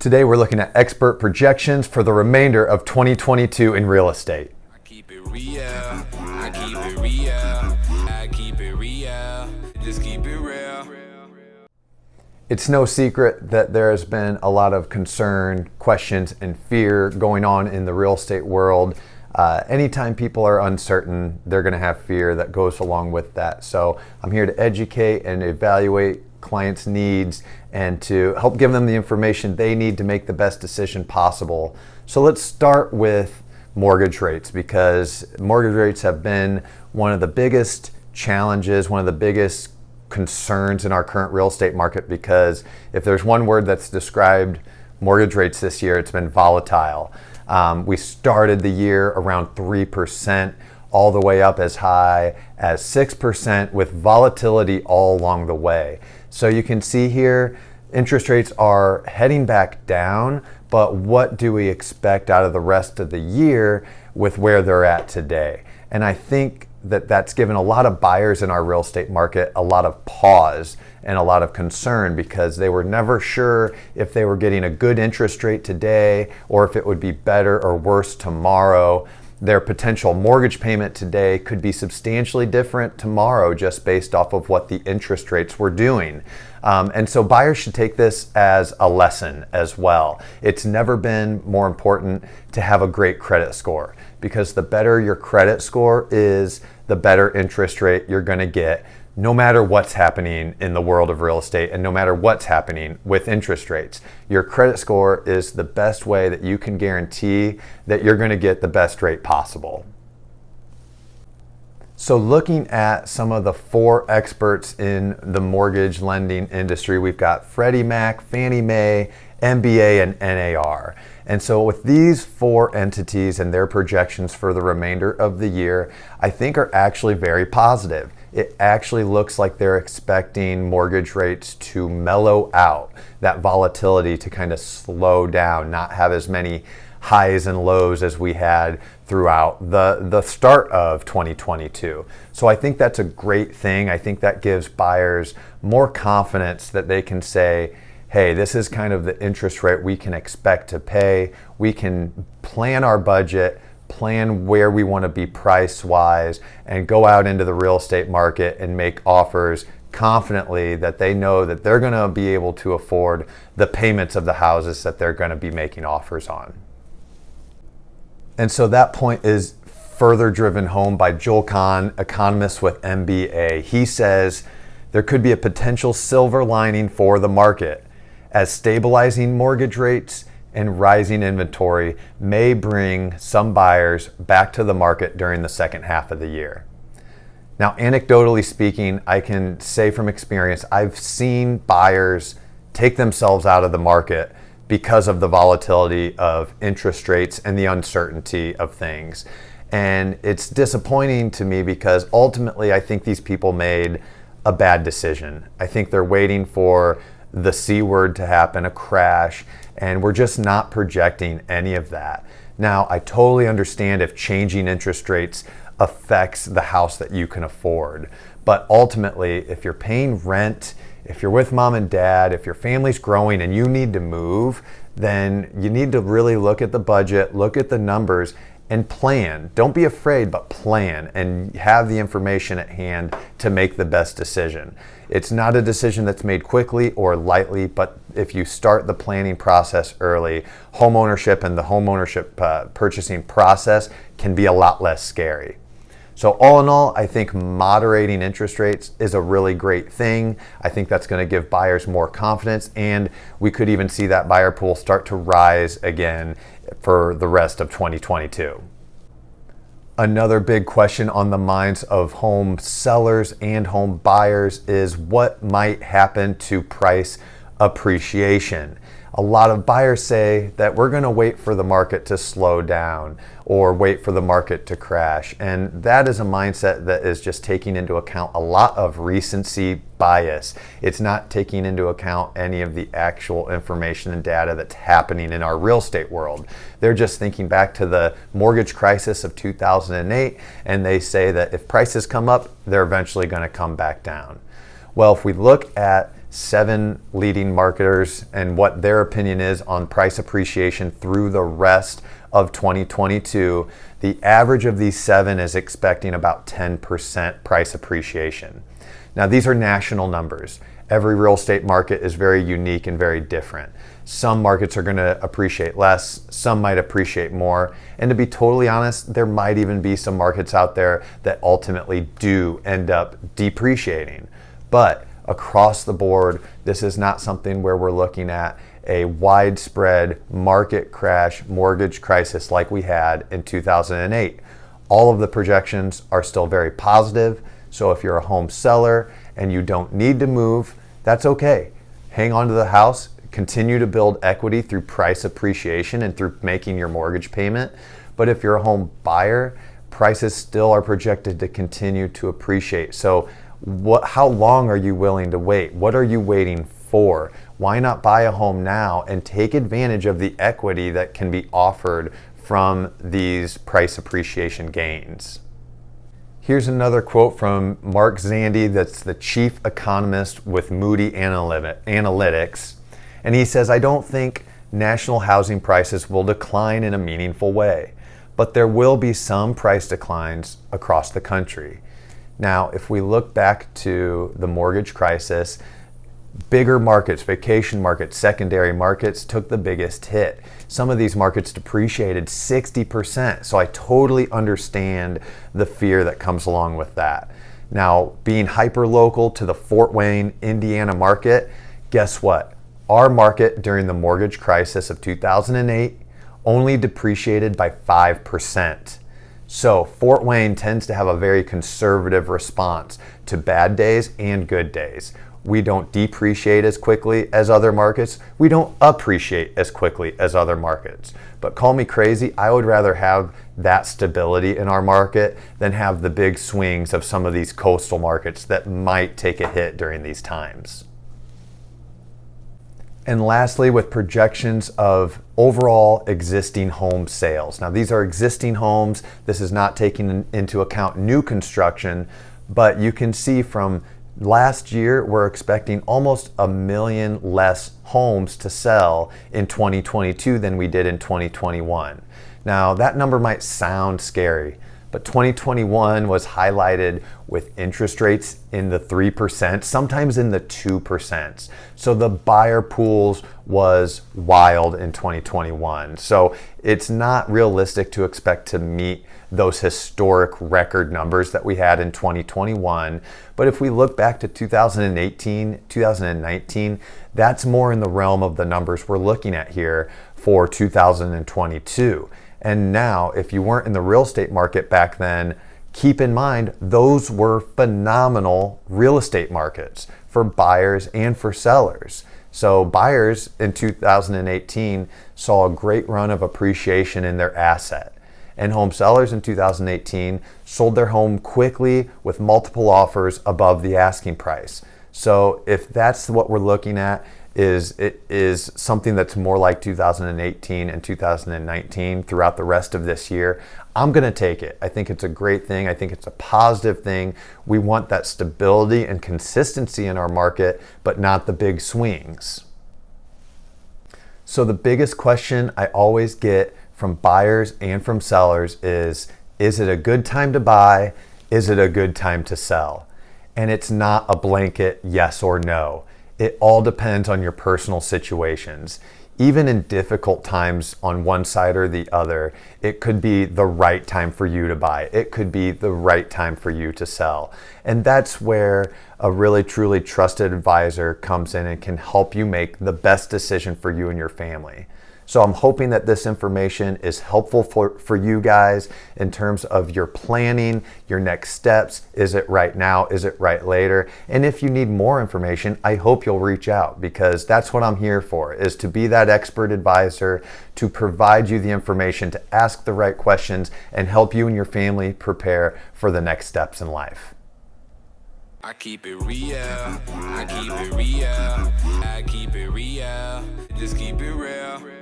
Today we're looking at expert projections for the remainder of 2022 in real estate. I keep it real, I keep it real, I keep it real, just keep it real. It's no secret that there has been a lot of concern, questions, and fear going on in the real estate world. Anytime people are uncertain, they're going to have fear that goes along with that. So I'm here to educate and evaluate clients' needs and to help give them the information they need to make the best decision possible. So let's start with mortgage rates, because mortgage rates have been one of the biggest challenges, one of the biggest concerns in our current real estate market, because if there's one word that's described mortgage rates this year, it's been volatile. We started the year around 3%, all the way up as high as 6%, with volatility all along the way. So you can see here, interest rates are heading back down, but what do we expect out of the rest of the year with where they're at today? And I think that that's given a lot of buyers in our real estate market a lot of pause and a lot of concern, because they were never sure if they were getting a good interest rate today or if it would be better or worse tomorrow. Their potential mortgage payment today could be substantially different tomorrow, just based off of what the interest rates were doing. And so buyers should take this as a lesson as well. It's never been more important to have a great credit score, because the better your credit score is, the better interest rate you're going to get, no matter what's happening in the world of real estate and no matter what's happening with interest rates. Your credit score is the best way that you can guarantee that you're going to get the best rate possible. So looking at some of the four experts in the mortgage lending industry, we've got Freddie Mac, Fannie Mae, MBA, and NAR. And so with these four entities and their projections for the remainder of the year, I think are actually very positive. It actually looks like they're expecting mortgage rates to mellow out, that volatility to kind of slow down, not have as many highs and lows as we had throughout the start of 2022. So I think that's a great thing. I think that gives buyers more confidence that they can say, hey, this is kind of the interest rate we can expect to pay. We can plan our budget, plan where we want to be price-wise, and go out into the real estate market and make offers confidently that they know that they're going to be able to afford the payments of the houses that they're going to be making offers on. And so that point is further driven home by Joel Kahn, economist with MBA. He says there could be a potential silver lining for the market, as stabilizing mortgage rates and rising inventory may bring some buyers back to the market during the second half of the year. Now, anecdotally speaking, I can say from experience, I've seen buyers take themselves out of the market because of the volatility of interest rates and the uncertainty of things. And it's disappointing to me, because ultimately I think these people made a bad decision. I think they're waiting for the C word to happen, a crash, and we're just not projecting any of that. Now, I totally understand if changing interest rates affects the house that you can afford, but ultimately, if you're paying rent, if you're with mom and dad, if your family's growing and you need to move, then you need to really look at the budget, look at the numbers, and plan. Don't be afraid, but plan and have the information at hand to make the best decision. It's not a decision that's made quickly or lightly, but if you start the planning process early, homeownership and the homeownership purchasing process can be a lot less scary. So all in all, I think moderating interest rates is a really great thing. I think that's going to give buyers more confidence, and we could even see that buyer pool start to rise again for the rest of 2022. Another big question on the minds of home sellers and home buyers is what might happen to price appreciation. A lot of buyers say that we're going to wait for the market to slow down or wait for the market to crash. And that is a mindset that is just taking into account a lot of recency bias. It's not taking into account any of the actual information and data that's happening in our real estate world. They're just thinking back to the mortgage crisis of 2008, and they say that if prices come up, they're eventually going to come back down. Well, if we look at 7 leading marketers and what their opinion is on price appreciation through the rest of 2022, the average of these 7 is expecting about 10% price appreciation. Now, these are national numbers. Every real estate market is very unique and very different. Some markets are going to appreciate less, some might appreciate more, and to be totally honest, there might even be some markets out there that ultimately do end up depreciating. But across the board, this is not something where we're looking at a widespread market crash, mortgage crisis like we had in 2008. All of the projections are still very positive. So if you're a home seller and you don't need to move, that's okay. Hang on to the house, continue to build equity through price appreciation and through making your mortgage payment. But if you're a home buyer, prices still are projected to continue to appreciate. So how long are you willing to wait? What are you waiting for? Why not buy a home now and take advantage of the equity that can be offered from these price appreciation gains? Here's another quote from Mark Zandi, that's the chief economist with Moody Analytics. And he says, "I don't think national housing prices will decline in a meaningful way, but there will be some price declines across the country." Now, if we look back to the mortgage crisis, bigger markets, vacation markets, secondary markets took the biggest hit. Some of these markets depreciated 60%. So I totally understand the fear that comes along with that. Now, being hyper local to the Fort Wayne, Indiana market, guess what? Our market during the mortgage crisis of 2008 only depreciated by 5%. So Fort Wayne tends to have a very conservative response to bad days and good days. We don't depreciate as quickly as other markets. We don't appreciate as quickly as other markets. But call me crazy, I would rather have that stability in our market than have the big swings of some of these coastal markets that might take a hit during these times. And lastly, with projections of overall existing home sales. Now, these are existing homes. This is not taking into account new construction, but you can see from last year, we're expecting almost 1 million less homes to sell in 2022 than we did in 2021. Now, that number might sound scary, but 2021 was highlighted with interest rates in the 3%, sometimes in the 2%. So the buyer pools was wild in 2021. So it's not realistic to expect to meet those historic record numbers that we had in 2021. But if we look back to 2018, 2019, that's more in the realm of the numbers we're looking at here for 2022. And now, if you weren't in the real estate market back then, keep in mind, those were phenomenal real estate markets for buyers and for sellers. So buyers in 2018 saw a great run of appreciation in their asset. And home sellers in 2018 sold their home quickly with multiple offers above the asking price. So if that's what we're looking at, it is something that's more like 2018 and 2019 throughout the rest of this year, I'm going to take it. I think it's a great thing. I think it's a positive thing. We want that stability and consistency in our market, but not the big swings. So the biggest question I always get from buyers and from sellers is it a good time to buy? Is it a good time to sell? And it's not a blanket yes or no. It all depends on your personal situations. Even in difficult times on one side or the other, it could be the right time for you to buy. It could be the right time for you to sell. And that's where a really truly trusted advisor comes in and can help you make the best decision for you and your family. So I'm hoping that this information is helpful for you guys in terms of your planning, your next steps. Is it right now? Is it right later? And if you need more information, I hope you'll reach out, because that's what I'm here for, is to be that expert advisor, to provide you the information, to ask the right questions, and help you and your family prepare for the next steps in life. I keep it real, I keep it real, I keep it real, just keep it real.